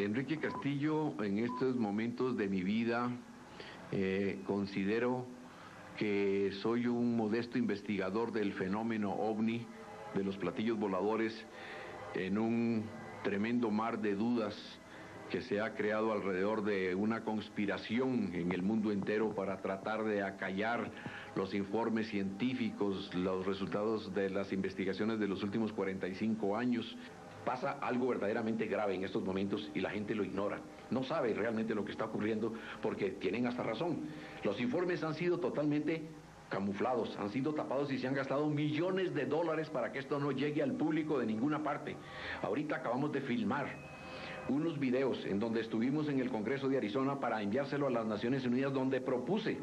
Enrique Castillo, en estos momentos de mi vida, considero que soy un modesto investigador del fenómeno ovni, de los platillos voladores, en un tremendo mar de dudas que se ha creado alrededor de una conspiración en el mundo entero para tratar de acallar los informes científicos, los resultados de las investigaciones de los últimos 45 años. Pasa algo verdaderamente grave en estos momentos y la gente lo ignora. No sabe realmente lo que está ocurriendo porque tienen hasta razón. Los informes han sido totalmente camuflados, han sido tapados y se han gastado millones de dólares para que esto no llegue al público de ninguna parte. Ahorita acabamos de filmar unos videos en donde estuvimos en el Congreso de Arizona para enviárselo a las Naciones Unidas, donde propuse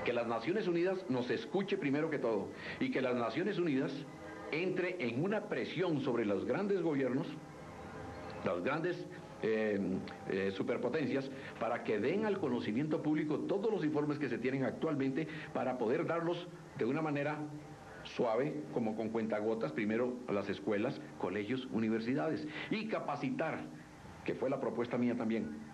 que las Naciones Unidas nos escuche primero que todo y que las Naciones Unidas entre en una presión sobre los grandes gobiernos, las grandes superpotencias, para que den al conocimiento público todos los informes que se tienen actualmente para poder darlos de una manera suave, como con cuentagotas, primero a las escuelas, colegios, universidades, y capacitar, que fue la propuesta mía también,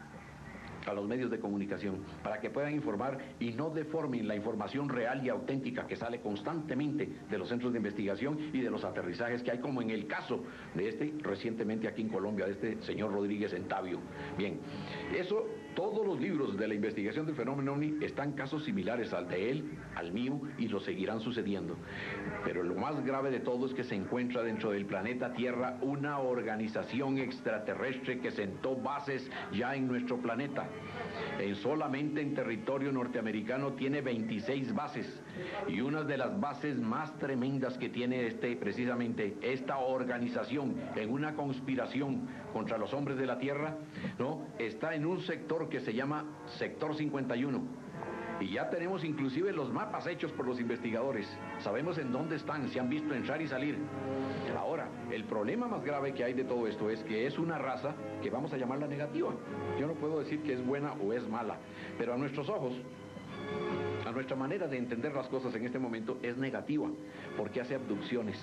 a los medios de comunicación, para que puedan informar y no deformen la información real y auténtica que sale constantemente de los centros de investigación y de los aterrizajes que hay, como en el caso de recientemente aquí en Colombia, de este señor Rodríguez en Tabio. Bien, eso, todos los libros de la investigación del fenómeno OVNI están casos similares al de él, al mío, y lo seguirán sucediendo. Pero lo más grave de todo es que se encuentra dentro del planeta Tierra una organización extraterrestre que sentó bases ya en nuestro planeta. Solamente en territorio norteamericano tiene 26 bases, y una de las bases más tremendas que tiene precisamente esta organización en una conspiración contra los hombres de la Tierra, ¿no?, está en un sector que se llama Sector 51. Y ya tenemos inclusive los mapas hechos por los investigadores. Sabemos en dónde están, se han visto entrar y salir. Ahora, el problema más grave que hay de todo esto es que es una raza que vamos a llamarla negativa. Yo no puedo decir que es buena o es mala, pero a nuestros ojos, a nuestra manera de entender las cosas en este momento, es negativa, porque hace abducciones,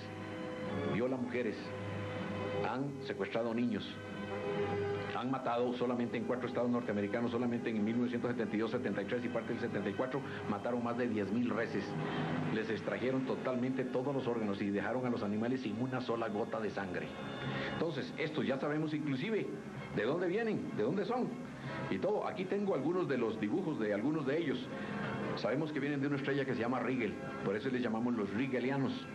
viola mujeres, han secuestrado niños, han matado solamente en 4 estados norteamericanos, solamente en 1972, 73 y parte del 74, mataron más de 10,000 reses. Les extrajeron totalmente todos los órganos y dejaron a los animales sin una sola gota de sangre. Entonces, estos ya sabemos inclusive de dónde vienen, de dónde son y todo. Aquí tengo algunos de los dibujos de algunos de ellos. Sabemos que vienen de una estrella que se llama Rigel, por eso les llamamos los rigelianos.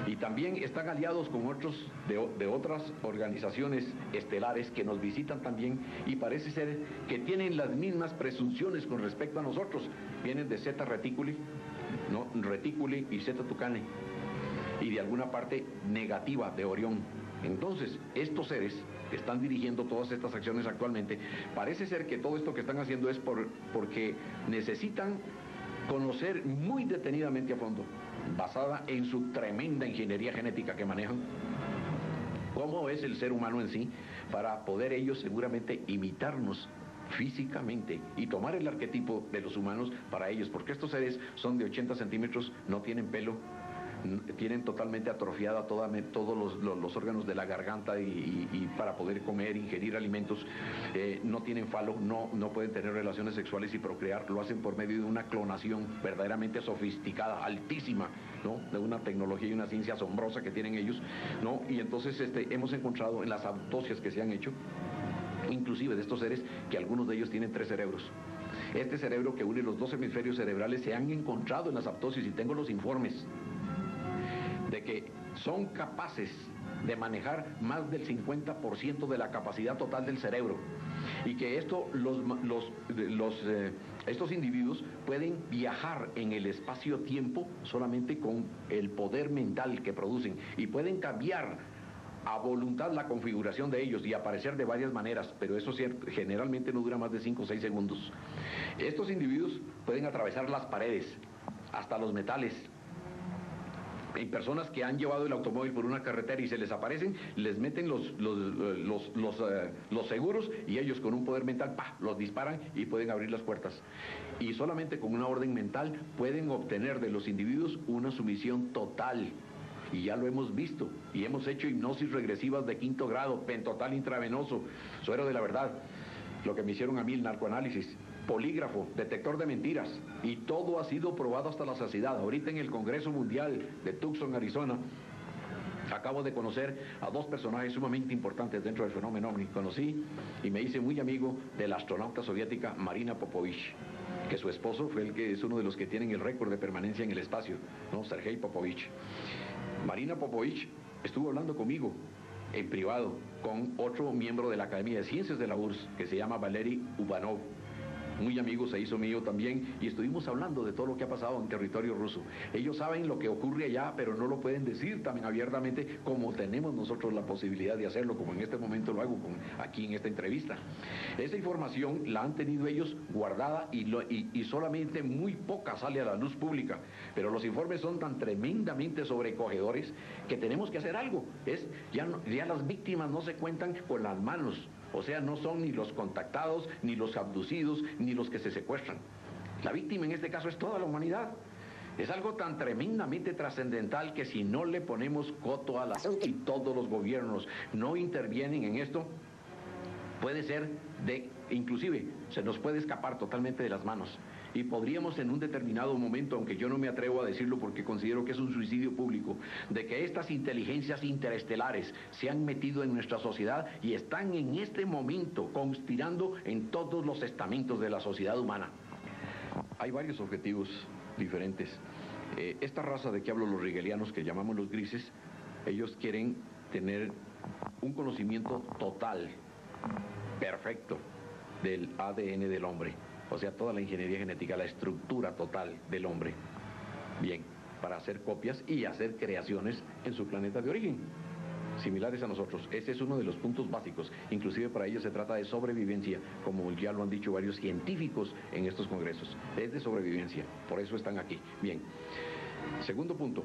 Y también están aliados con otros de otras organizaciones estelares que nos visitan también, y parece ser que tienen las mismas presunciones con respecto a nosotros. Vienen de Zeta Reticuli, ¿no?, Reticuli y Zeta Tucani, y de alguna parte negativa de Orión. Entonces, estos seres que están dirigiendo todas estas acciones actualmente, parece ser que todo esto que están haciendo es porque necesitan conocer muy detenidamente a fondo, basada en su tremenda ingeniería genética que manejan, cómo es el ser humano en sí, para poder ellos seguramente imitarnos físicamente y tomar el arquetipo de los humanos para ellos, porque estos seres son de 80 centímetros, no tienen pelo, tienen totalmente atrofiada todos los órganos de la garganta y para poder comer, ingerir alimentos, no tienen falo, no pueden tener relaciones sexuales y procrear. Lo hacen por medio de una clonación verdaderamente sofisticada, altísima, ¿no?, de una tecnología y una ciencia asombrosa que tienen ellos, ¿no? Y entonces hemos encontrado en las autopsias que se han hecho, inclusive de estos seres, que algunos de ellos tienen 3 cerebros. Este cerebro que une los 2 hemisferios cerebrales se han encontrado en las autopsias, y tengo los informes de que son capaces de manejar más del 50% de la capacidad total del cerebro, y que estos individuos pueden viajar en el espacio-tiempo solamente con el poder mental que producen, y pueden cambiar a voluntad la configuración de ellos y aparecer de varias maneras, pero eso generalmente no dura más de 5 o 6 segundos. Estos individuos pueden atravesar las paredes, hasta los metales. Hay personas que han llevado el automóvil por una carretera y se les aparecen, les meten los seguros, y ellos con un poder mental, los disparan y pueden abrir las puertas. Y solamente con una orden mental pueden obtener de los individuos una sumisión total. y ya lo hemos visto, y hemos hecho hipnosis regresivas de 5º grado, pentotal intravenoso, suero de la verdad, lo que me hicieron a mí, el narcoanálisis, polígrafo, detector de mentiras, y todo ha sido probado hasta la saciedad. Ahorita en el Congreso Mundial de Tucson, Arizona, acabo de conocer a 2 personajes sumamente importantes dentro del fenómeno OVNI. Conocí y me hice muy amigo de la astronauta soviética Marina Popovich, que su esposo fue el que es uno de los que tienen el récord de permanencia en el espacio, ¿no? Sergei Popovich. Marina Popovich estuvo hablando conmigo en privado con otro miembro de la Academia de Ciencias de la URSS, que se llama Valery Uvanov. Muy amigo, se hizo mío también, y estuvimos hablando de todo lo que ha pasado en territorio ruso. Ellos saben lo que ocurre allá, pero no lo pueden decir tan abiertamente como tenemos nosotros la posibilidad de hacerlo, como en este momento lo hago aquí en esta entrevista. Esa información la han tenido ellos guardada y solamente muy poca sale a la luz pública, pero los informes son tan tremendamente sobrecogedores que tenemos que hacer algo. Ya las víctimas no se cuentan con las manos. O sea, no son ni los contactados, ni los abducidos, ni los que se secuestran. La víctima en este caso es toda la humanidad. Es algo tan tremendamente trascendental que si no le ponemos coto al asunto y todos los gobiernos no intervienen en esto, puede ser inclusive se nos puede escapar totalmente de las manos. Y podríamos en un determinado momento, aunque yo no me atrevo a decirlo porque considero que es un suicidio público, de que estas inteligencias interestelares se han metido en nuestra sociedad y están en este momento conspirando en todos los estamentos de la sociedad humana. Hay varios objetivos diferentes. Esta raza de que hablo, los rigelianos, que llamamos los grises, ellos quieren tener un conocimiento total, perfecto, del ADN del hombre. O sea, toda la ingeniería genética, la estructura total del hombre. Bien, para hacer copias y hacer creaciones en su planeta de origen, similares a nosotros. Ese es uno de los puntos básicos. Inclusive para ellos se trata de sobrevivencia, como ya lo han dicho varios científicos en estos congresos. Es de sobrevivencia, por eso están aquí. Bien, segundo punto.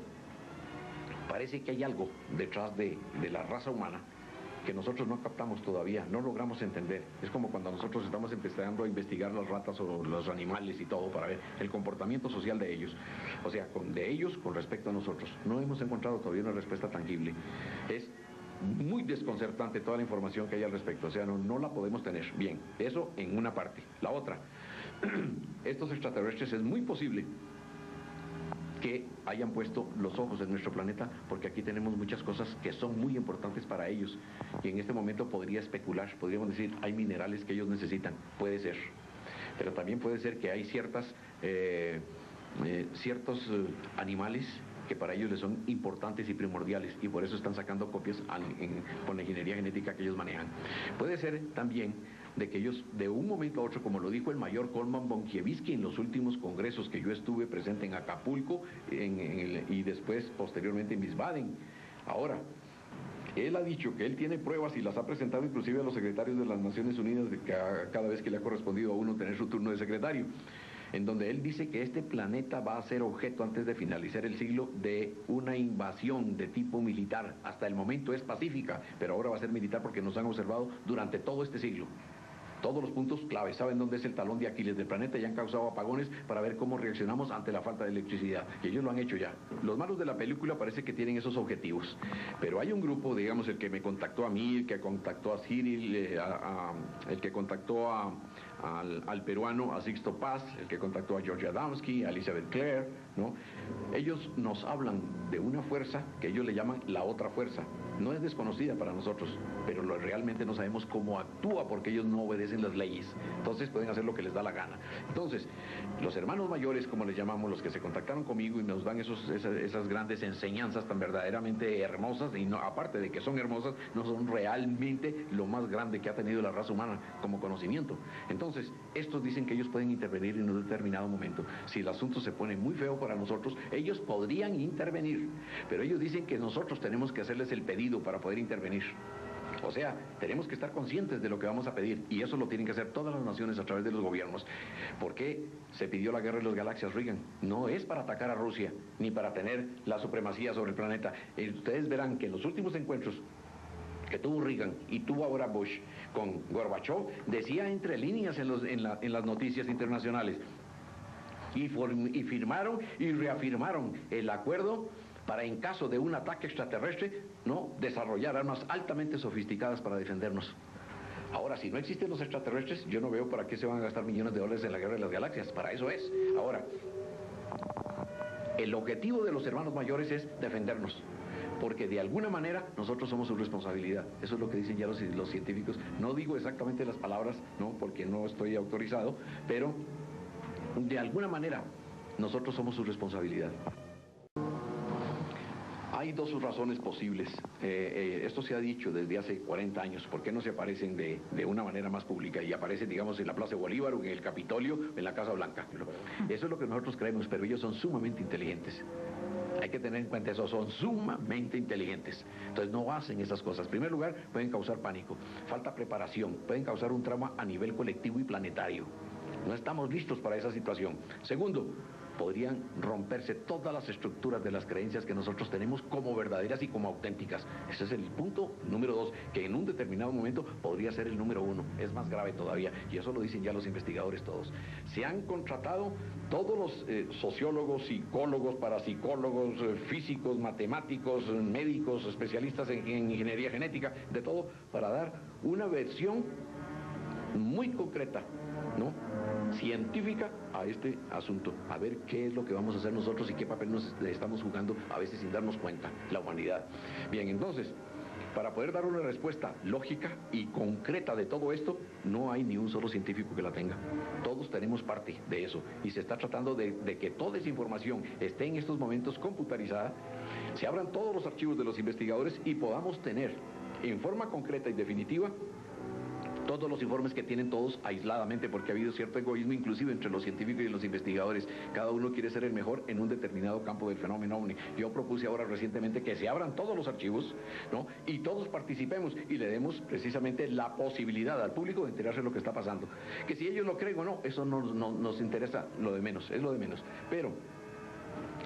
Parece que hay algo detrás de la raza humana que nosotros no captamos todavía, no logramos entender. Es como cuando nosotros estamos empezando a investigar las ratas o los animales y todo para ver el comportamiento social de ellos. O sea, de ellos con respecto a nosotros. No hemos encontrado todavía una respuesta tangible. Es muy desconcertante toda la información que hay al respecto. O sea, no la podemos tener. Bien, eso en una parte. La otra, estos extraterrestres es muy posible que hayan puesto los ojos en nuestro planeta, porque aquí tenemos muchas cosas que son muy importantes para ellos, y en este momento podría especular, podríamos decir, hay minerales que ellos necesitan, puede ser, pero también puede ser que hay ciertos animales que para ellos les son importantes y primordiales, y por eso están sacando copias con la ingeniería genética que ellos manejan. Puede ser también de que ellos, de un momento a otro, como lo dijo el mayor Coleman Bonkiewicz en los últimos congresos que yo estuve presente en Acapulco y después, posteriormente, en Wiesbaden. Ahora, él ha dicho que él tiene pruebas y las ha presentado inclusive a los secretarios de las Naciones Unidas cada vez que le ha correspondido a uno tener su turno de secretario, en donde él dice que este planeta va a ser objeto, antes de finalizar el siglo, de una invasión de tipo militar. Hasta el momento es pacífica, pero ahora va a ser militar porque nos han observado durante todo este siglo. Todos los puntos clave, saben dónde es el talón de Aquiles del planeta y han causado apagones para ver cómo reaccionamos ante la falta de electricidad. Y ellos lo han hecho ya. Los malos de la película parece que tienen esos objetivos. Pero hay un grupo, digamos, el que me contactó a mí, el que contactó a Cyril, el que contactó al peruano, a Sixto Paz, el que contactó a George Adamski, a Elizabeth Clare, ¿no? Ellos nos hablan de una fuerza que ellos le llaman la otra fuerza. No es desconocida para nosotros, pero realmente no sabemos cómo actúa porque ellos no obedecen las leyes. Entonces pueden hacer lo que les da la gana. Entonces, los hermanos mayores, como les llamamos, los que se contactaron conmigo y nos dan esas grandes enseñanzas tan verdaderamente hermosas, y no, aparte de que son hermosas, no son realmente lo más grande que ha tenido la raza humana como conocimiento. Entonces, estos dicen que ellos pueden intervenir en un determinado momento. Si el asunto se pone muy feo para nosotros, ellos podrían intervenir, pero ellos dicen que nosotros tenemos que hacerles el pedido para poder intervenir. O sea, tenemos que estar conscientes de lo que vamos a pedir, y eso lo tienen que hacer todas las naciones a través de los gobiernos. ¿Por qué se pidió la guerra de las galaxias, Reagan? No es para atacar a Rusia, ni para tener la supremacía sobre el planeta. Ustedes verán que en los últimos encuentros que tuvo Reagan y tuvo ahora Bush con Gorbachev, decía entre líneas en las noticias internacionales, y firmaron y reafirmaron el acuerdo para en caso de un ataque extraterrestre, ¿no?, desarrollar armas altamente sofisticadas para defendernos. Ahora, si no existen los extraterrestres, yo no veo para qué se van a gastar millones de dólares en la guerra de las galaxias. Para eso es. Ahora, el objetivo de los hermanos mayores es defendernos, porque de alguna manera nosotros somos su responsabilidad. Eso es lo que dicen ya los científicos. No digo exactamente las palabras, ¿no?, porque no estoy autorizado, pero de alguna manera nosotros somos su responsabilidad. Hay dos razones posibles. Esto se ha dicho desde hace 40 años. ¿Por qué no se aparecen de una manera más pública y aparecen, digamos, en la Plaza de Bolívar o en el Capitolio, en la Casa Blanca? Eso es lo que nosotros creemos, pero ellos son sumamente inteligentes. Hay que tener en cuenta eso, son sumamente inteligentes. Entonces no hacen esas cosas. En primer lugar, pueden causar pánico, falta preparación, pueden causar un trauma a nivel colectivo y planetario. No estamos listos para esa situación. Segundo, podrían romperse todas las estructuras de las creencias que nosotros tenemos como verdaderas y como auténticas. Ese es el punto número 2, que en un determinado momento podría ser el número 1. Es más grave todavía, y eso lo dicen ya los investigadores todos. Se han contratado todos los sociólogos, psicólogos, parapsicólogos, físicos, matemáticos, médicos, especialistas en ingeniería genética, de todo, para dar una versión muy concreta, ¿no?, científica a este asunto, a ver qué es lo que vamos a hacer nosotros y qué papel nos estamos jugando, a veces sin darnos cuenta, la humanidad. Bien, entonces, para poder dar una respuesta lógica y concreta de todo esto, no hay ni un solo científico que la tenga. Todos tenemos parte de eso, y se está tratando de que toda esa información esté en estos momentos computarizada, se abran todos los archivos de los investigadores y podamos tener en forma concreta y definitiva todos los informes que tienen todos aisladamente, porque ha habido cierto egoísmo inclusive entre los científicos y los investigadores. Cada uno quiere ser el mejor en un determinado campo del fenómeno ovni. Yo propuse ahora recientemente que se abran todos los archivos, ¿no?, y todos participemos y le demos precisamente la posibilidad al público de enterarse de lo que está pasando. Que si ellos lo creen o no, eso no nos interesa, lo de menos, es lo de menos. Pero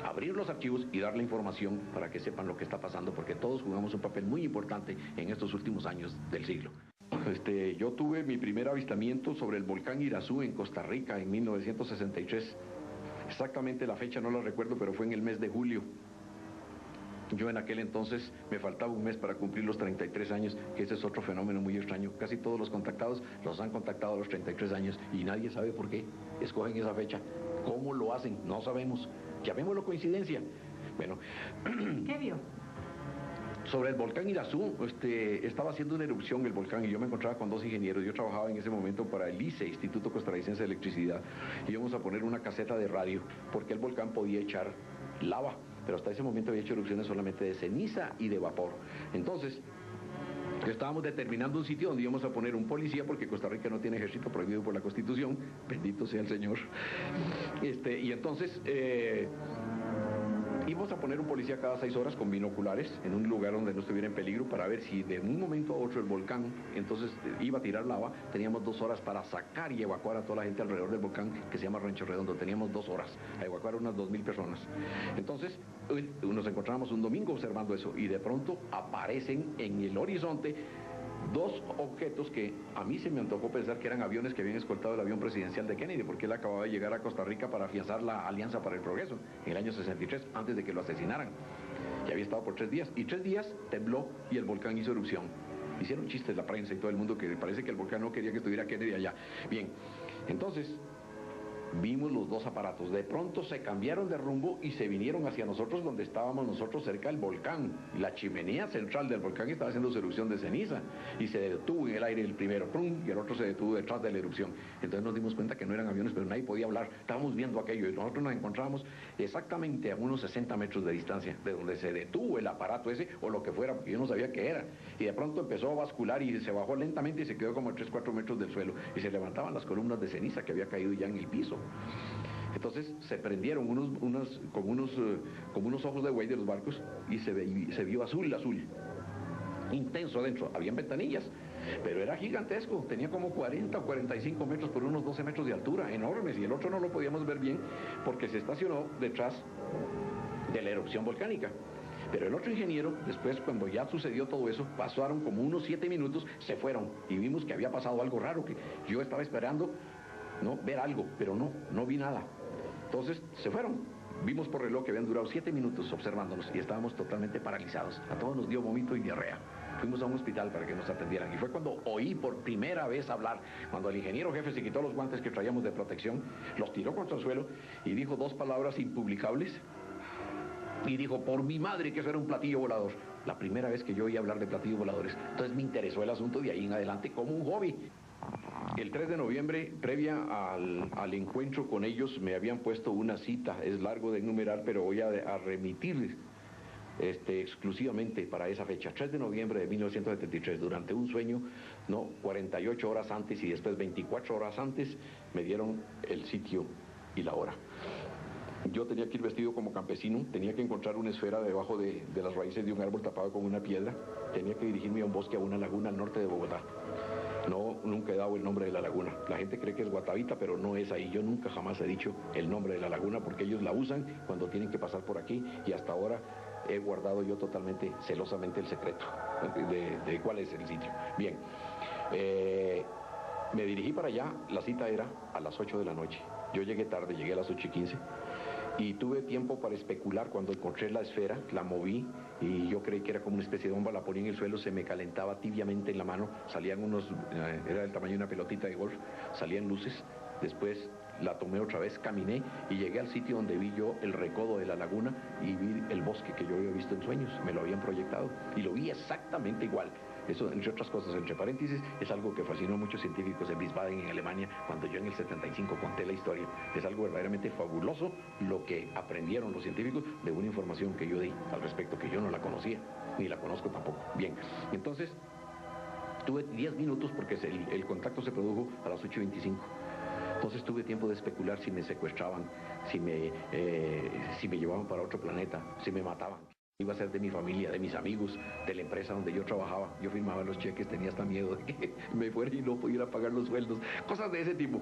abrir los archivos y dar la información para que sepan lo que está pasando, porque todos jugamos un papel muy importante en estos últimos años del siglo. Yo tuve mi primer avistamiento sobre el volcán Irazú en Costa Rica en 1963. Exactamente la fecha no la recuerdo, pero fue en el mes de julio. Yo en aquel entonces me faltaba un mes para cumplir los 33 años, que ese es otro fenómeno muy extraño. Casi todos los contactados los han contactado a los 33 años y nadie sabe por qué escogen esa fecha. ¿Cómo lo hacen? No sabemos. Llamémoslo coincidencia. Bueno. ¿Qué vio? Sobre el volcán Irazú, estaba haciendo una erupción el volcán y yo me encontraba con dos ingenieros. Yo trabajaba en ese momento para el ICE, Instituto Costarricense de Electricidad, y íbamos a poner una caseta de radio porque el volcán podía echar lava, pero hasta ese momento había hecho erupciones solamente de ceniza y de vapor. Entonces, estábamos determinando un sitio donde íbamos a poner un policía, porque Costa Rica no tiene ejército, prohibido por la Constitución, bendito sea el Señor. Y entonces íbamos a poner un policía cada 6 horas con binoculares en un lugar donde no estuviera en peligro, para ver si de un momento a otro el volcán entonces iba a tirar lava. Teníamos 2 horas para sacar y evacuar a toda la gente alrededor del volcán, que se llama Rancho Redondo. Teníamos 2 horas a evacuar unas 2.000 personas. Entonces nos encontramos un domingo observando eso y de pronto aparecen en el horizonte 2 objetos que a mí se me antojó pensar que eran aviones que habían escoltado el avión presidencial de Kennedy, porque él acababa de llegar a Costa Rica para afianzar la Alianza para el Progreso en el año 63, antes de que lo asesinaran. Ya había estado por 3 días, y 3 días tembló y el volcán hizo erupción. Hicieron chistes la prensa y todo el mundo que parece que el volcán no quería que estuviera Kennedy allá. Bien, entonces vimos los 2 aparatos. De pronto se cambiaron de rumbo y se vinieron hacia nosotros, donde estábamos nosotros, cerca del volcán. La chimenea central del volcán estaba haciendo su erupción de ceniza y se detuvo en el aire el primero, ¡prum!, y el otro se detuvo detrás de la erupción. Entonces nos dimos cuenta que no eran aviones, pero nadie podía hablar. Estábamos viendo aquello y nosotros nos encontrábamos exactamente a unos 60 metros de distancia de donde se detuvo el aparato ese, o lo que fuera, porque yo no sabía qué era. Y de pronto empezó a bascular y se bajó lentamente y se quedó como a 3-4 metros del suelo. Y se levantaban las columnas de ceniza que había caído ya en el piso. Entonces se prendieron como unos ojos de buey de los barcos y se vio azul, intenso adentro. Habían ventanillas, pero era gigantesco, tenía como 40 o 45 metros por unos 12 metros de altura, enormes, y el otro no lo podíamos ver bien porque se estacionó detrás de la erupción volcánica. Pero el otro ingeniero, después, cuando ya sucedió todo eso, pasaron como unos 7 minutos, se fueron y vimos que había pasado algo raro, que yo estaba esperando, ¿no?, ver algo, pero no vi nada. Entonces se fueron. Vimos por reloj que habían durado 7 minutos observándonos y estábamos totalmente paralizados. A todos nos dio vómito y diarrea. Fuimos a un hospital para que nos atendieran y fue cuando oí por primera vez hablar, cuando el ingeniero jefe se quitó los guantes que traíamos de protección, los tiró contra el suelo y dijo 2 palabras impublicables y dijo, por mi madre que eso era un platillo volador. La primera vez que yo oí hablar de platillos voladores. Entonces me interesó el asunto de ahí en adelante como un hobby. El 3 de noviembre, previa al encuentro con ellos, me habían puesto una cita, es largo de enumerar, pero voy a remitir exclusivamente para esa fecha, 3 de noviembre de 1973, durante un sueño, 48 horas antes y después 24 horas antes, me dieron el sitio y la hora. Yo tenía que ir vestido como campesino, tenía que encontrar una esfera debajo de las raíces de un árbol tapado con una piedra, tenía que dirigirme a un bosque, a una laguna al norte de Bogotá. No, nunca he dado el nombre de la laguna. La gente cree que es Guatavita, pero no es ahí. Yo nunca jamás he dicho el nombre de la laguna porque ellos la usan cuando tienen que pasar por aquí y hasta ahora he guardado yo totalmente, celosamente el secreto de cuál es el sitio. Bien, me dirigí para allá, la cita era a las 8 de la noche. Yo llegué tarde, llegué a las 8:15. Y tuve tiempo para especular cuando encontré la esfera, la moví y yo creí que era como una especie de bomba, la ponía en el suelo, se me calentaba tibiamente en la mano, salían era del tamaño de una pelotita de golf, salían luces, después la tomé otra vez, caminé y llegué al sitio donde vi yo el recodo de la laguna y vi el bosque que yo había visto en sueños, me lo habían proyectado y lo vi exactamente igual. Eso, entre otras cosas, entre paréntesis, es algo que fascinó a muchos científicos en Wiesbaden, en Alemania, cuando yo en el 75 conté la historia. Es algo verdaderamente fabuloso lo que aprendieron los científicos de una información que yo di al respecto, que yo no la conocía, ni la conozco tampoco. Bien, entonces, tuve 10 minutos porque el contacto se produjo a las 8:25. Entonces tuve tiempo de especular si me secuestraban, si me llevaban para otro planeta, si me mataban. Iba a ser de mi familia, de mis amigos, de la empresa donde yo trabajaba. Yo firmaba los cheques, tenía hasta miedo de que me fuera y no pudiera pagar los sueldos. Cosas de ese tipo.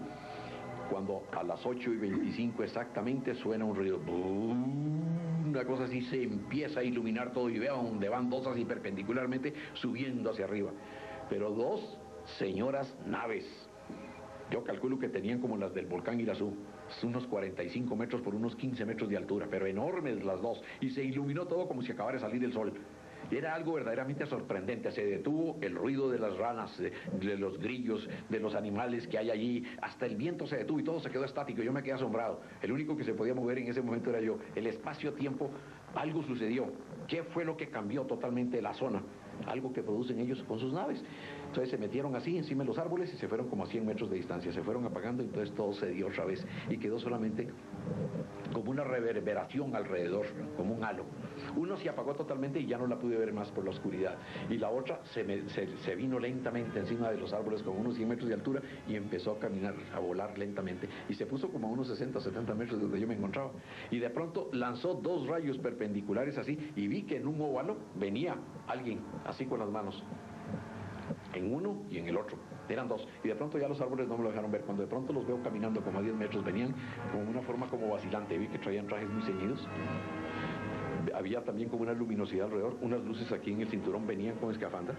Cuando a las 8:25 exactamente suena un ruido. Una cosa así, se empieza a iluminar todo y veo donde van 2 así perpendicularmente subiendo hacia arriba. Pero 2 señoras naves. Yo calculo que tenían como las del volcán Irazú, unos 45 metros por unos 15 metros de altura, pero enormes las 2, y se iluminó todo como si acabara de salir el sol. Era algo verdaderamente sorprendente, se detuvo el ruido de las ranas, de los grillos, de los animales que hay allí, hasta el viento se detuvo y todo se quedó estático, yo me quedé asombrado. El único que se podía mover en ese momento era yo. El espacio-tiempo, algo sucedió. ¿Qué fue lo que cambió totalmente la zona? Algo que producen ellos con sus naves. Entonces se metieron así encima de los árboles y se fueron como a 100 metros de distancia, se fueron apagando y entonces todo se dio otra vez y quedó solamente como una reverberación alrededor, como un halo. Uno se apagó totalmente y ya no la pude ver más por la oscuridad y la otra se vino lentamente encima de los árboles con unos 100 metros de altura y empezó a caminar, a volar lentamente y se puso como a unos 60 o 70 metros de donde yo me encontraba y de pronto lanzó 2 rayos perpendiculares así y vi que en un óvalo venía alguien así con las manos, en uno y en el otro, eran 2, y de pronto ya los árboles no me lo dejaron ver, cuando de pronto los veo caminando como a 10 metros, venían con una forma como vacilante, vi que traían trajes muy ceñidos, había también como una luminosidad alrededor, unas luces aquí en el cinturón, venían con escafandra,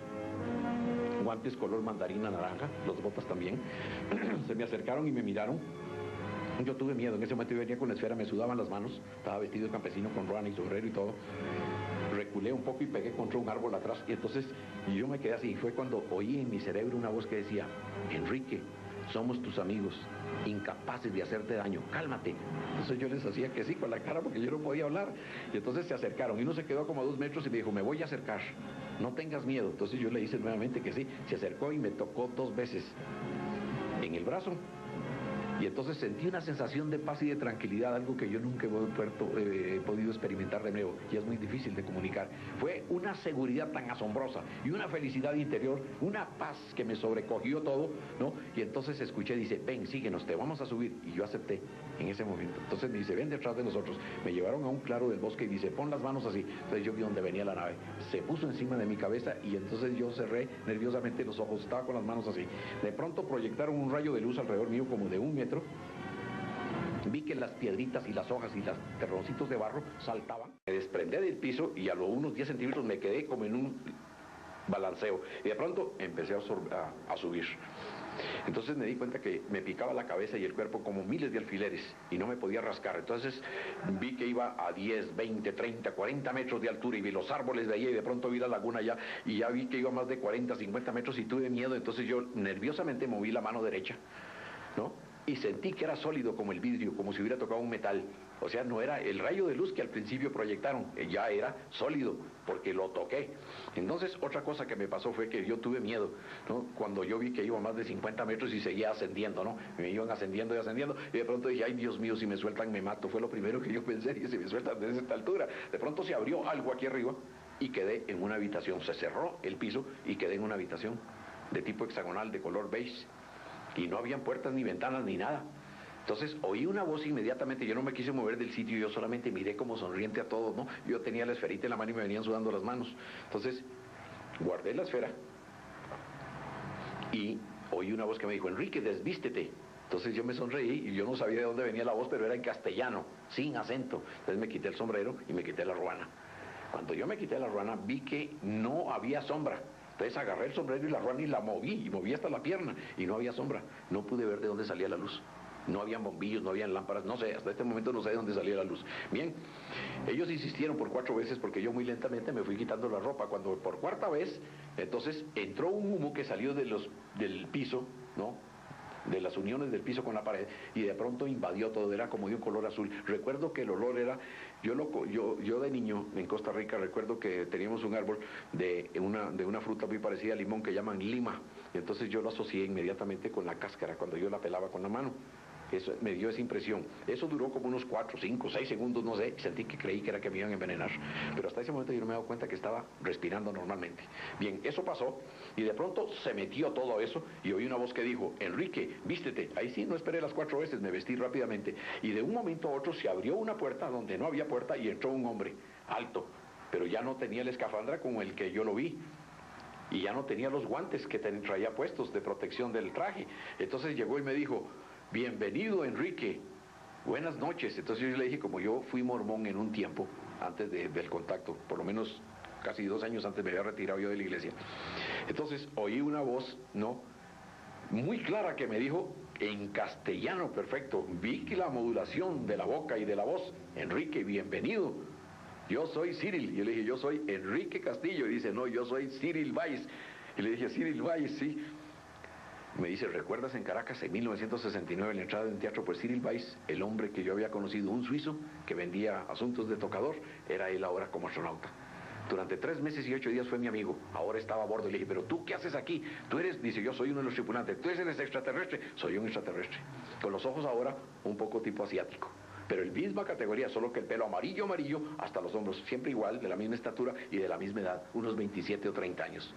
guantes color mandarina naranja, las botas también, se me acercaron y me miraron. Yo tuve miedo, en ese momento yo venía con la esfera, me sudaban las manos, estaba vestido de campesino con ruana y sombrero y todo. Reculé un poco y pegué contra un árbol atrás y entonces yo me quedé así. Fue cuando oí en mi cerebro una voz que decía: Enrique, somos tus amigos, incapaces de hacerte daño, cálmate. Entonces yo les hacía que sí con la cara porque yo no podía hablar. Y entonces se acercaron y uno se quedó como a 2 metros y me dijo: me voy a acercar, no tengas miedo. Entonces yo le hice nuevamente que sí, se acercó y me tocó 2 veces en el brazo. Y entonces sentí una sensación de paz y de tranquilidad, algo que yo nunca he podido experimentar de nuevo, y es muy difícil de comunicar. Fue una seguridad tan asombrosa y una felicidad interior, una paz que me sobrecogió todo, ¿no? Y entonces escuché, dice: ven, síguenos, te vamos a subir. Y yo acepté en ese momento. Entonces me dice: ven detrás de nosotros. Me llevaron a un claro del bosque y dice: pon las manos así. Entonces yo vi donde venía la nave. Se puso encima de mi cabeza y entonces yo cerré nerviosamente los ojos, estaba con las manos así. De pronto proyectaron un rayo de luz alrededor mío como de 1 metro. Vi que las piedritas y las hojas y los terroncitos de barro saltaban. Me desprendí del piso y a los unos 10 centímetros me quedé como en un balanceo. Y de pronto empecé a subir. Entonces me di cuenta que me picaba la cabeza y el cuerpo como miles de alfileres y no me podía rascar. Entonces vi que iba a 10, 20, 30, 40 metros de altura y vi los árboles de ahí y de pronto vi la laguna allá y ya vi que iba a más de 40, 50 metros y tuve miedo. Entonces yo nerviosamente moví la mano derecha, ¿no? Y sentí que era sólido como el vidrio, como si hubiera tocado un metal. O sea, no era el rayo de luz que al principio proyectaron, ya era sólido, porque lo toqué. Entonces, otra cosa que me pasó fue que yo tuve miedo, ¿no? Cuando yo vi que iba más de 50 metros y seguía ascendiendo, ¿no? Me iban ascendiendo y ascendiendo, y de pronto dije, ay, Dios mío, si me sueltan me mato. Fue lo primero que yo pensé, y si me sueltan desde esta altura. De pronto se abrió algo aquí arriba y quedé en una habitación. Se cerró el piso y quedé en una habitación de tipo hexagonal, de color beige. Y no habían puertas ni ventanas ni nada. Entonces oí una voz inmediatamente, yo no me quise mover del sitio, yo solamente miré como sonriente a todos, ¿no? Yo tenía la esferita en la mano y me venían sudando las manos. Entonces guardé la esfera y oí una voz que me dijo, Enrique, desvístete. Entonces yo me sonreí y yo no sabía de dónde venía la voz, pero era en castellano, sin acento. Entonces me quité el sombrero y me quité la ruana. Cuando yo me quité la ruana vi que no había sombra. Entonces agarré el sombrero y la ruana y la moví, y moví hasta la pierna, y no había sombra. No pude ver de dónde salía la luz. No habían bombillos, no habían lámparas, no sé, hasta este momento no sé de dónde salía la luz. Bien, ellos insistieron por 4 veces porque yo muy lentamente me fui quitando la ropa. Cuando por 4ª vez, entonces entró un humo que salió del piso, ¿no? De las uniones del piso con la pared, y de pronto invadió todo, era como de un color azul. Recuerdo que el olor era, yo de niño en Costa Rica recuerdo que teníamos un árbol de una fruta muy parecida al limón que llaman lima, y entonces yo lo asocié inmediatamente con la cáscara cuando yo la pelaba con la mano. Eso me dio esa impresión. Eso duró como unos 4, 5, 6 segundos, no sé, y sentí que creí que era que me iban a envenenar. Pero hasta ese momento yo no me he dado cuenta que estaba respirando normalmente. Bien, eso pasó, y de pronto se metió todo eso, y oí una voz que dijo, Enrique, vístete. Ahí sí, no esperé las 4 veces, me vestí rápidamente. Y de un momento a otro se abrió una puerta donde no había puerta, y entró un hombre, alto, pero ya no tenía el escafandra con el que yo lo vi. Y ya no tenía los guantes que traía puestos de protección del traje. Entonces llegó y me dijo, bienvenido, Enrique, buenas noches. Entonces yo le dije, como yo fui mormón en un tiempo, antes del contacto, por lo menos casi 2 años antes me había retirado yo de la iglesia. Entonces oí una voz, ¿no?, muy clara que me dijo, en castellano perfecto, vi que la modulación de la boca y de la voz, Enrique, bienvenido. Yo soy Cyril. Yo le dije, yo soy Enrique Castillo. Y dice, no, yo soy Cyril Weiss. Y le dije, Cyril Weiss, sí. Me dice, ¿recuerdas en Caracas en 1969 en la entrada de un teatro? Pues Cyril Weiss, el hombre que yo había conocido, un suizo que vendía asuntos de tocador, era él ahora como astronauta. Durante 3 meses y 8 días fue mi amigo. Ahora estaba a bordo. Y le dije, ¿pero tú qué haces aquí? Tú eres, dice, yo soy uno de los tripulantes. ¿Tú eres extraterrestre? Soy un extraterrestre. Con los ojos ahora un poco tipo asiático. Pero en misma categoría, solo que el pelo amarillo, amarillo, hasta los hombros. Siempre igual, de la misma estatura y de la misma edad. Unos 27 o 30 años.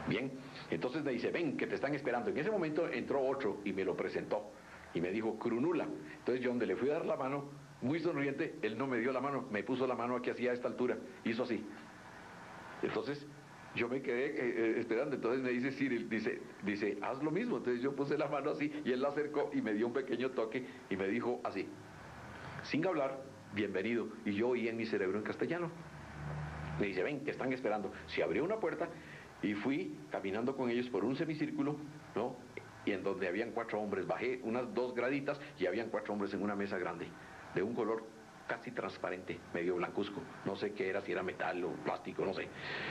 Bien, entonces me dice, ven, que te están esperando. En ese momento entró otro y me lo presentó. Y me dijo, Crunula. Entonces yo donde le fui a dar la mano, muy sonriente, él no me dio la mano, me puso la mano aquí así a esta altura. Hizo así. Entonces yo me quedé esperando. Entonces me dice Cyril, dice, haz lo mismo. Entonces yo puse la mano así y él la acercó y me dio un pequeño toque y me dijo así, sin hablar, bienvenido. Y yo oí en mi cerebro en castellano. Me dice, ven, que están esperando. Se abrió una puerta y fui caminando con ellos por un semicírculo, ¿no? Y en donde habían 4 hombres. Bajé unas 2 graditas y habían 4 hombres en una mesa grande, de un color casi transparente, medio blancuzco. No sé qué era, si era metal o plástico, no sé.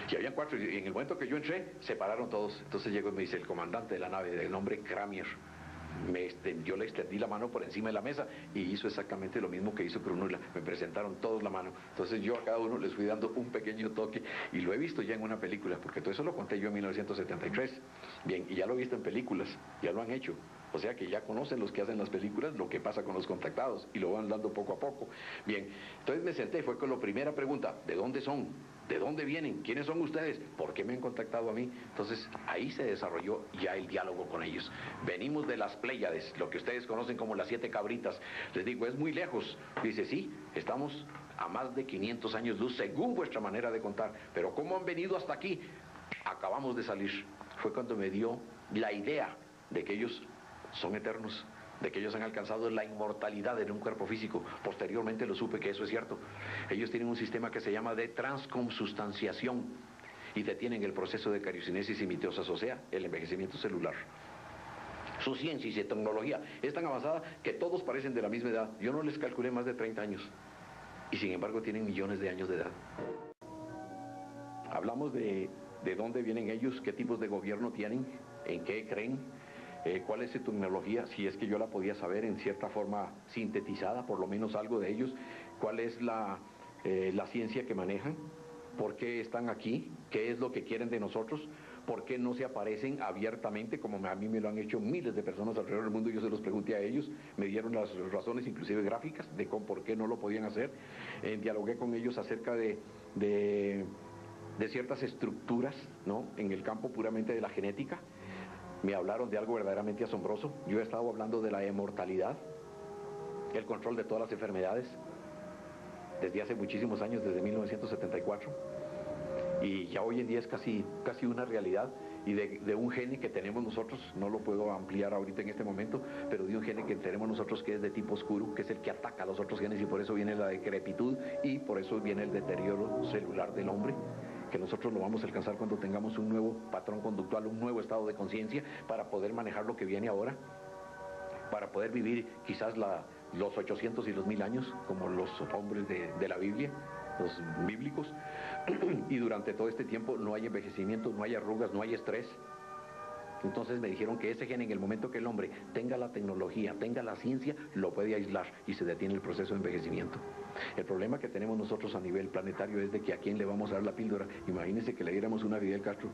Y habían 4, y en el momento que yo entré, se pararon todos. Entonces llegó y me dice, el comandante de la nave, de nombre Kramier. Yo le extendí la mano por encima de la mesa y hizo exactamente lo mismo que hizo Crunula. Me presentaron todos la mano. Entonces yo a cada uno les fui dando un pequeño toque y lo he visto ya en una película, porque todo eso lo conté yo en 1973. Bien, y ya lo he visto en películas, ya lo han hecho. O sea que ya conocen los que hacen las películas lo que pasa con los contactados y lo van dando poco a poco. Bien, entonces me senté, fue con la primera pregunta, ¿de dónde son? ¿De dónde vienen? ¿Quiénes son ustedes? ¿Por qué me han contactado a mí? Entonces ahí se desarrolló ya el diálogo con ellos. Venimos de las Pléyades, lo que ustedes conocen como las 7 cabritas. Les digo, es muy lejos. Dice, sí, estamos a más de 500 años luz según vuestra manera de contar. Pero ¿cómo han venido hasta aquí? Acabamos de salir. Fue cuando me dio la idea de que ellos son eternos, de que ellos han alcanzado la inmortalidad en un cuerpo físico. Posteriormente lo supe que eso es cierto. Ellos tienen un sistema que se llama de transconsubstanciación y detienen el proceso de cariocinesis y mitosis, o sea, el envejecimiento celular. Su ciencia y su tecnología es tan avanzada que todos parecen de la misma edad. Yo no les calculé más de 30 años. Y sin embargo tienen millones de años de edad. Hablamos de dónde vienen ellos, qué tipos de gobierno tienen, en qué creen, cuál es su tecnología, si es que yo la podía saber en cierta forma sintetizada, por lo menos algo de ellos, cuál es la ciencia que manejan, por qué están aquí, qué es lo que quieren de nosotros, por qué no se aparecen abiertamente, como a mí me lo han hecho miles de personas alrededor del mundo. Yo se los pregunté a ellos, me dieron las razones inclusive gráficas de por qué no lo podían hacer. Dialogué con ellos acerca de ciertas estructuras, ¿no?, en el campo puramente de la genética. Me hablaron de algo verdaderamente asombroso. Yo he estado hablando de la inmortalidad, el control de todas las enfermedades, desde hace muchísimos años, desde 1974, y ya hoy en día es casi una realidad, y de un gene que tenemos nosotros, no lo puedo ampliar ahorita en este momento, pero de un gene que tenemos nosotros que es de tipo oscuro, que es el que ataca a los otros genes, y por eso viene la decrepitud, y por eso viene el deterioro celular del hombre, que nosotros lo vamos a alcanzar cuando tengamos un nuevo patrón conductual, un nuevo estado de conciencia, para poder manejar lo que viene ahora, para poder vivir quizás los 800 y los 1000 años, como los hombres de la Biblia, los bíblicos, y durante todo este tiempo no hay envejecimiento, no hay arrugas, no hay estrés. Entonces me dijeron que ese gen, en el momento que el hombre tenga la tecnología, tenga la ciencia, lo puede aislar y se detiene el proceso de envejecimiento. El problema que tenemos nosotros a nivel planetario es de que a quién le vamos a dar la píldora. Imagínense que le diéramos una a Fidel Castro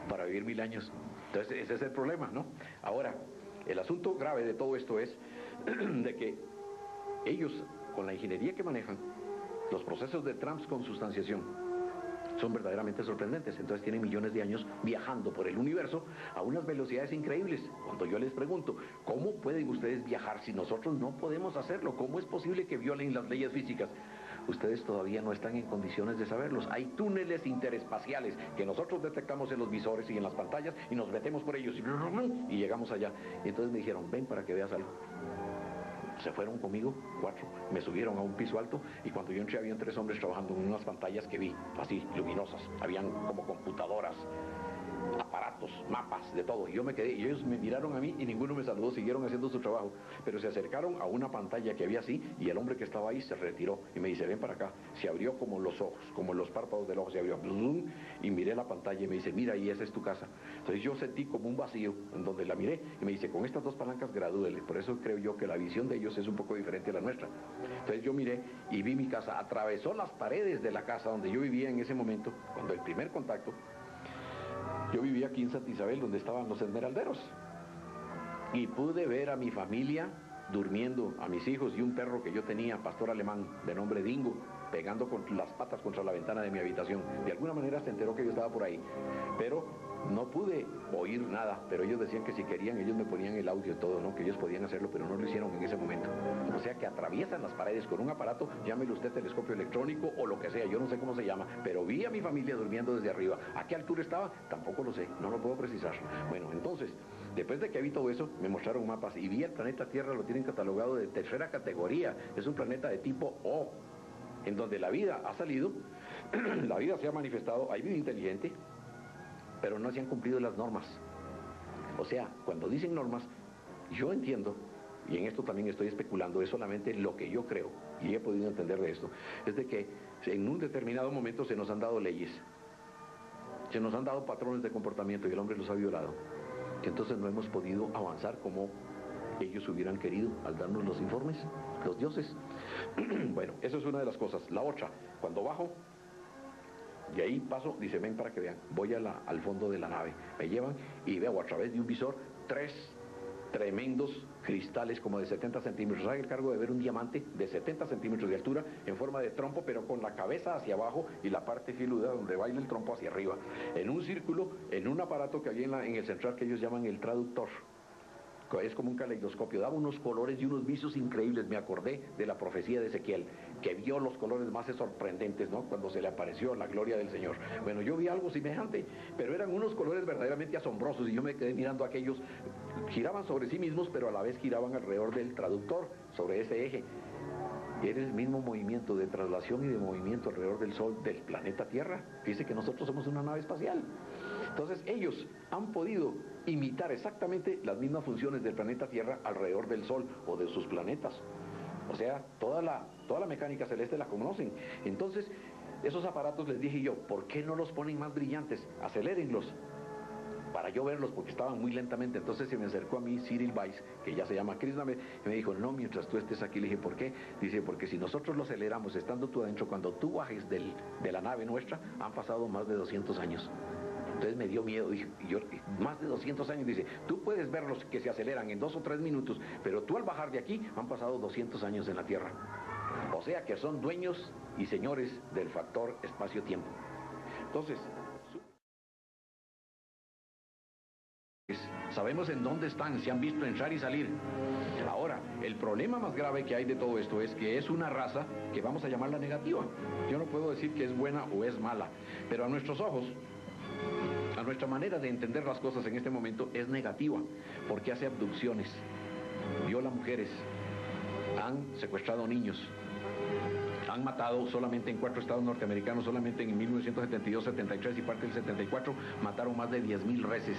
para vivir 1000 años. Entonces ese es el problema, ¿no? Ahora, el asunto grave de todo esto es de que ellos, con la ingeniería que manejan, los procesos de transconsustanciación son verdaderamente sorprendentes. Entonces tienen millones de años viajando por el universo a unas velocidades increíbles. Cuando yo les pregunto, ¿cómo pueden ustedes viajar si nosotros no podemos hacerlo? ¿Cómo es posible que violen las leyes físicas? Ustedes todavía no están en condiciones de saberlos. Hay túneles interespaciales que nosotros detectamos en los visores y en las pantallas y nos metemos por ellos y llegamos allá. Y entonces me dijeron, ven para que veas algo. Se fueron conmigo, 4, me subieron a un piso alto, y cuando yo entré habían 3 hombres trabajando en unas pantallas que vi, así, luminosas. Habían como computadoras, aparatos, mapas, de todo. Y yo me quedé, y ellos me miraron a mí y ninguno me saludó, siguieron haciendo su trabajo. Pero se acercaron a una pantalla que había así, y el hombre que estaba ahí se retiró y me dice, ven para acá. Se abrió como los ojos, como los párpados del ojo, se abrió, blum, y miré la pantalla y me dice, mira, y esa es tu casa. Entonces yo sentí como un vacío en donde la miré y me dice, con estas 2 palancas gradúele. Por eso creo yo que la visión de ellos es un poco diferente a la nuestra. Entonces yo miré y vi mi casa, atravesó las paredes de la casa donde yo vivía en ese momento, cuando el primer contacto. Yo vivía aquí en Santa Isabel, donde estaban los esmeralderos, y pude ver a mi familia durmiendo, a mis hijos y un perro que yo tenía, pastor alemán, de nombre Dingo, pegando con las patas contra la ventana de mi habitación. De alguna manera se enteró que yo estaba por ahí, pero no pude oír nada. Pero ellos decían que si querían, ellos me ponían el audio y todo, ¿no?, que ellos podían hacerlo, pero no lo hicieron en ese momento. O sea que atraviesan las paredes con un aparato, llámele usted telescopio electrónico o lo que sea, yo no sé cómo se llama, pero vi a mi familia durmiendo desde arriba. ¿A qué altura estaba? Tampoco lo sé, no lo puedo precisar. Bueno, entonces, después de que vi todo eso, me mostraron mapas y vi el planeta Tierra, lo tienen catalogado de 3ª categoría. Es un planeta de tipo O, en donde la vida ha salido, la vida se ha manifestado, hay vida inteligente, pero no se han cumplido las normas. O sea, cuando dicen normas, yo entiendo, y en esto también estoy especulando, es solamente lo que yo creo, y he podido entender de esto, es de que en un determinado momento se nos han dado leyes, se nos han dado patrones de comportamiento y el hombre los ha violado. Entonces no hemos podido avanzar como ellos hubieran querido al darnos los informes, los dioses. Bueno, eso es una de las cosas. La otra, cuando bajo, y ahí paso, dice, ven para que vean, voy al fondo de la nave, me llevan y veo a través de un visor 3 tremendos cristales como de 70 centímetros. Haga el cargo de ver un diamante de 70 centímetros de altura en forma de trompo, pero con la cabeza hacia abajo y la parte filuda donde baila el trompo hacia arriba, en un círculo, en un aparato que había en el central que ellos llaman el traductor. Es como un caleidoscopio, daba unos colores y unos visos increíbles. Me acordé de la profecía de Ezequiel, que vio los colores más sorprendentes, ¿no?, cuando se le apareció la gloria del Señor. Bueno, yo vi algo semejante, pero eran unos colores verdaderamente asombrosos, y yo me quedé mirando a aquellos. Giraban sobre sí mismos, pero a la vez giraban alrededor del traductor, sobre ese eje. Era el mismo movimiento de traslación y de movimiento alrededor del Sol, del planeta Tierra. Dice que nosotros somos una nave espacial. Entonces ellos han podido imitar exactamente las mismas funciones del planeta Tierra alrededor del Sol o de sus planetas. O sea, toda la mecánica celeste la conocen. Entonces, esos aparatos les dije yo, ¿por qué no los ponen más brillantes? Acelérenlos para yo verlos, porque estaban muy lentamente. Entonces se me acercó a mí Cyril Weiss, que ya se llama Krishna, y me dijo, no, mientras tú estés aquí. Le dije, ¿por qué? Dice, porque si nosotros lo aceleramos estando tú adentro, cuando tú bajes de la nave nuestra, han pasado más de 200 años. Entonces me dio miedo, dije, más de 200 años, dice, tú puedes verlos que se aceleran en 2 o 3 minutos, pero tú al bajar de aquí, han pasado 200 años en la Tierra. O sea que son dueños y señores del factor espacio-tiempo. Entonces, sabemos en dónde están, se han visto entrar y salir. Ahora, el problema más grave que hay de todo esto es que es una raza que vamos a llamarla negativa. Yo no puedo decir que es buena o es mala, pero a nuestros ojos, a nuestra manera de entender las cosas en este momento es negativa, porque hace abducciones, viola mujeres, han secuestrado niños, han matado solamente en 4 estados norteamericanos, solamente en 1972, 73 y parte del 74, mataron más de 10,000 reses.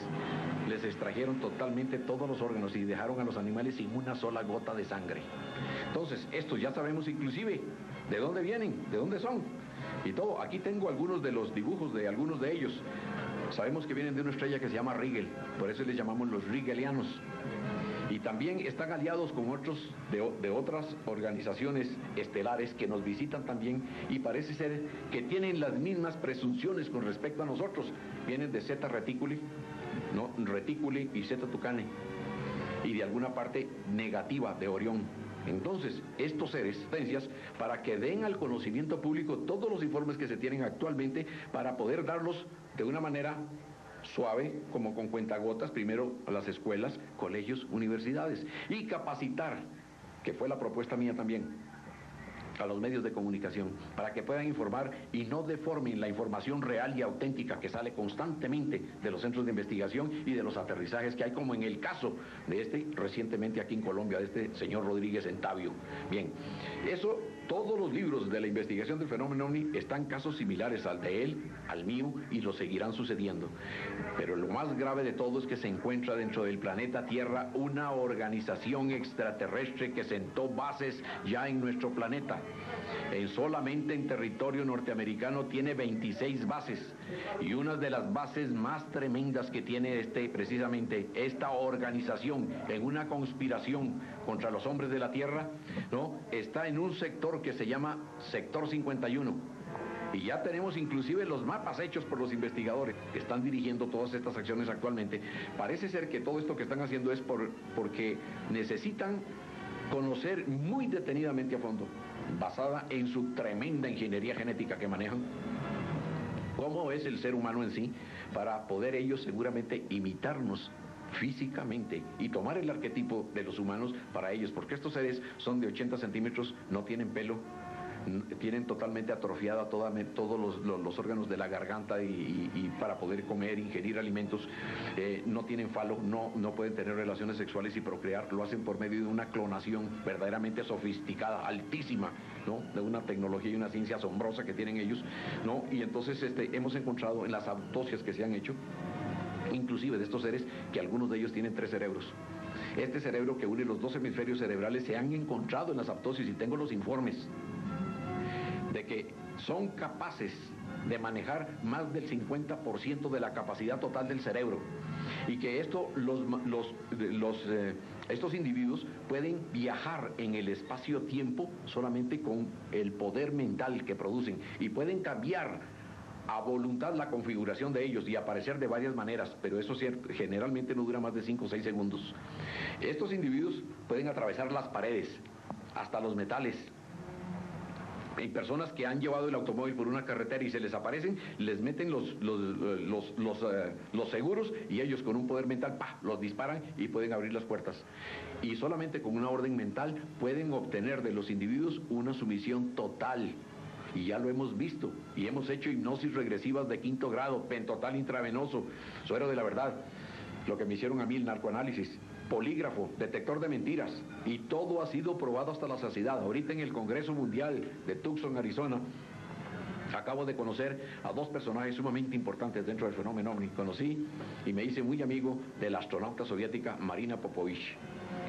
Les extrajeron totalmente todos los órganos y dejaron a los animales sin una sola gota de sangre. Entonces, esto ya sabemos inclusive de dónde vienen, de dónde son y todo. Aquí tengo algunos de los dibujos de algunos de ellos. Sabemos que vienen de una estrella que se llama Rigel, por eso les llamamos los rigelianos. Y también están aliados con otros de otras organizaciones estelares que nos visitan también, y parece ser que tienen las mismas presunciones con respecto a nosotros. Vienen de Zeta Reticuli, ¿no? Reticuli y Zeta Tucanae, y de alguna parte negativa de Orión. Entonces, estos seres, para que den al conocimiento público todos los informes que se tienen actualmente, para poder darlos de una manera suave, como con cuentagotas, primero a las escuelas, colegios, universidades, y capacitar, que fue la propuesta mía también, a los medios de comunicación, para que puedan informar y no deformen la información real y auténtica que sale constantemente de los centros de investigación y de los aterrizajes que hay, como en el caso de recientemente aquí en Colombia, de este señor Rodríguez en Tabio. Bien, eso, todos los libros de la investigación del fenómeno OVNI están casos similares al de él, al mío, y lo seguirán sucediendo. Pero lo más grave de todo es que se encuentra dentro del planeta Tierra una organización extraterrestre que sentó bases ya en nuestro planeta. Solamente en territorio norteamericano tiene 26 bases, y una de las bases más tremendas que tiene precisamente esta organización en una conspiración contra los hombres de la Tierra, ¿no? Está en un sector que se llama Sector 51. Y ya tenemos inclusive los mapas hechos por los investigadores que están dirigiendo todas estas acciones actualmente. Parece ser que todo esto que están haciendo es porque necesitan conocer muy detenidamente a fondo, basada en su tremenda ingeniería genética que manejan, cómo es el ser humano en sí, para poder ellos seguramente imitarnos físicamente y tomar el arquetipo de los humanos para ellos, porque estos seres son de 80 centímetros, no tienen pelo, tienen totalmente atrofiada todos los órganos de la garganta y para poder comer, ingerir alimentos, no tienen falo, no pueden tener relaciones sexuales y procrear, lo hacen por medio de una clonación verdaderamente sofisticada, altísima, ¿no? De una tecnología y una ciencia asombrosa que tienen ellos, ¿no? Y entonces hemos encontrado en las autopsias que se han hecho, inclusive de estos seres, que algunos de ellos tienen 3 cerebros. Este cerebro que une los 2 hemisferios cerebrales se han encontrado en las autopsias, y tengo los informes de que son capaces de manejar más del 50% de la capacidad total del cerebro, y que estos individuos pueden viajar en el espacio-tiempo solamente con el poder mental que producen, y pueden cambiar a voluntad la configuración de ellos y aparecer de varias maneras, pero eso generalmente no dura más de 5 o 6 segundos. Estos individuos pueden atravesar las paredes, hasta los metales. Hay personas que han llevado el automóvil por una carretera y se les aparecen, les meten los seguros, y ellos con un poder mental, los disparan y pueden abrir las puertas. Y solamente con una orden mental pueden obtener de los individuos una sumisión total. Y ya lo hemos visto, y hemos hecho hipnosis regresivas de 5º grado, pentotal intravenoso, suero de la verdad, lo que me hicieron a mí, el narcoanálisis, polígrafo, detector de mentiras, y todo ha sido probado hasta la saciedad. Ahorita en el Congreso Mundial de Tucson, Arizona, Acabo de conocer a dos personajes sumamente importantes dentro del fenómeno OVNI. Conocí y me hice muy amigo de la astronauta soviética Marina Popovich,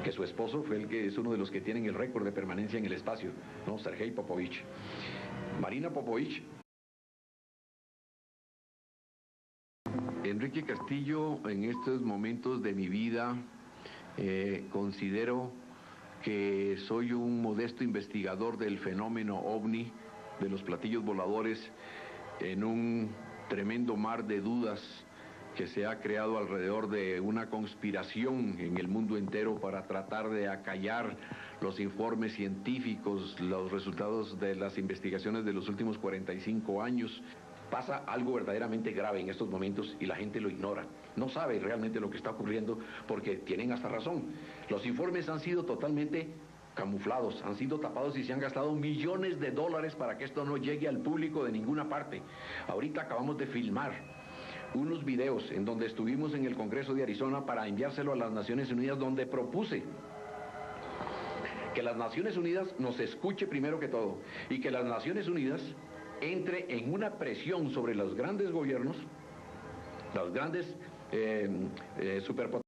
que su esposo fue el que es uno de los que tienen el récord de permanencia en el espacio, ¿no? Sergei Popovich. Marina Popovich. Enrique Castillo, en estos momentos de mi vida, considero que soy un modesto investigador del fenómeno OVNI, de los platillos voladores, en un tremendo mar de dudas que se ha creado alrededor de una conspiración en el mundo entero para tratar de acallar los informes científicos, los resultados de las investigaciones de los últimos 45 años. Pasa algo verdaderamente grave en estos momentos y la gente lo ignora. No sabe realmente lo que está ocurriendo porque tienen hasta razón. Los informes han sido totalmente camuflados, han sido tapados y se han gastado millones de dólares para que esto no llegue al público de ninguna parte. Ahorita acabamos de filmar unos videos en donde estuvimos en el Congreso de Arizona para enviárselo a las Naciones Unidas, donde propuse que las Naciones Unidas nos escuche primero que todo y que las Naciones Unidas entre en una presión sobre los grandes gobiernos, las grandes superpotencias